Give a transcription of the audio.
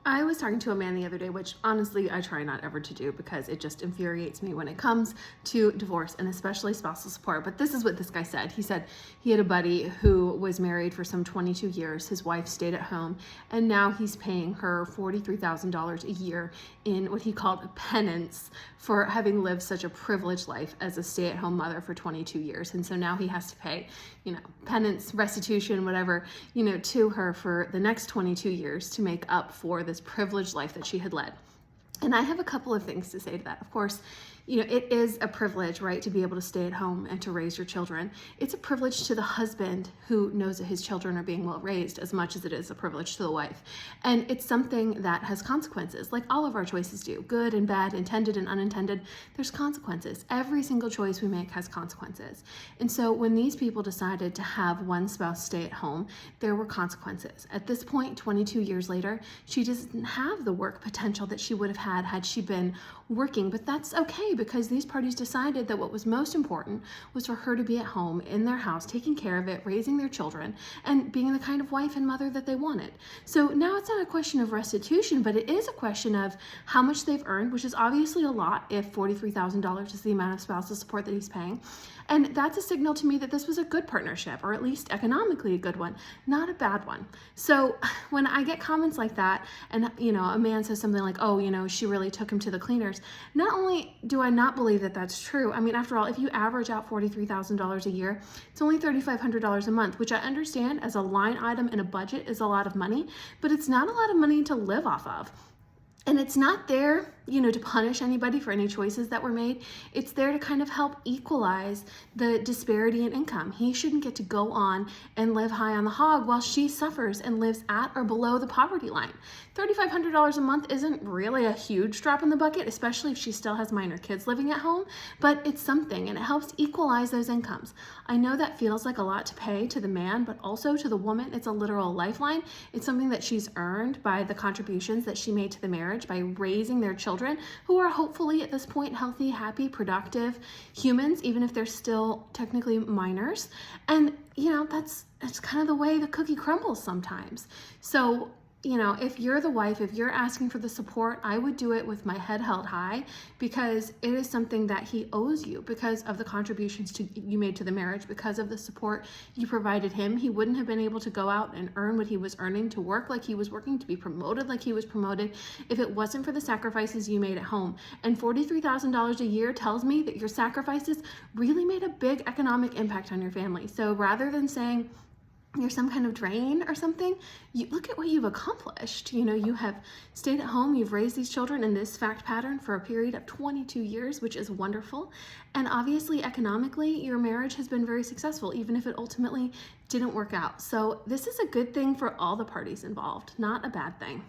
I was talking to a man the other day, which honestly I try not ever to do because it just infuriates me when it comes to divorce and especially spousal support. But this is what this guy said. He said he had a buddy who was married for some 22 years. His wife stayed at home, and now he's paying her $43,000 a year in what he called penance for having lived such a privileged life as a stay-at-home mother for 22 years. And so now he has to pay, penance, restitution, whatever, to her for the next 22 years to make up for this privileged life that she had led. And I have a couple of things to say to that. Of course, it is a privilege, right, to be able to stay at home and to raise your children. It's a privilege to the husband who knows that his children are being well raised as much as it is a privilege to the wife. And it's something that has consequences, like all of our choices do, good and bad, intended and unintended. There's consequences. Every single choice we make has consequences. And so when these people decided to have one spouse stay at home, there were consequences. At this point, 22 years later, she doesn't have the work potential that she would have had she been working, but that's okay because these parties decided that what was most important was for her to be at home in their house, taking care of it, raising their children, and being the kind of wife and mother that they wanted. So now it's not a question of restitution, but it is a question of how much they've earned, which is obviously a lot if $43,000 is the amount of spousal support that he's paying. And that's a signal to me that this was a good partnership, or at least economically a good one, not a bad one. So when I get comments like that, and a man says something like, oh, she really took him to the cleaners, not only do I not believe that that's true, I mean, after all, if you average out $43,000 a year, it's only $3,500 a month, which I understand as a line item in a budget is a lot of money, but it's not a lot of money to live off of. And it's not there, to punish anybody for any choices that were made. It's there to kind of help equalize the disparity in income. He shouldn't get to go on and live high on the hog while she suffers and lives at or below the poverty line. $3,500 a month isn't really a huge drop in the bucket, especially if she still has minor kids living at home, but it's something, and it helps equalize those incomes. I know that feels like a lot to pay to the man, but also to the woman, it's a literal lifeline. It's something that she's earned by the contributions that she made to the marriage, by raising their children, who are hopefully at this point healthy, happy, productive humans, even if they're still technically minors. And that's kind of the way the cookie crumbles sometimes. So if you're the wife, if you're asking for the support, I would do it with my head held high, because it is something that he owes you because of the contributions you made to the marriage, because of the support you provided him. He wouldn't have been able to go out and earn what he was earning, to work like he was working, to be promoted like he was promoted, if it wasn't for the sacrifices you made at home. And $43,000 a year tells me that your sacrifices really made a big economic impact on your family. So rather than saying you're some kind of drain or something, you look at what you've accomplished. You have stayed at home, you've raised these children in this fact pattern for a period of 22 years, which is wonderful. And obviously, economically, your marriage has been very successful, even if it ultimately didn't work out. So this is a good thing for all the parties involved, not a bad thing.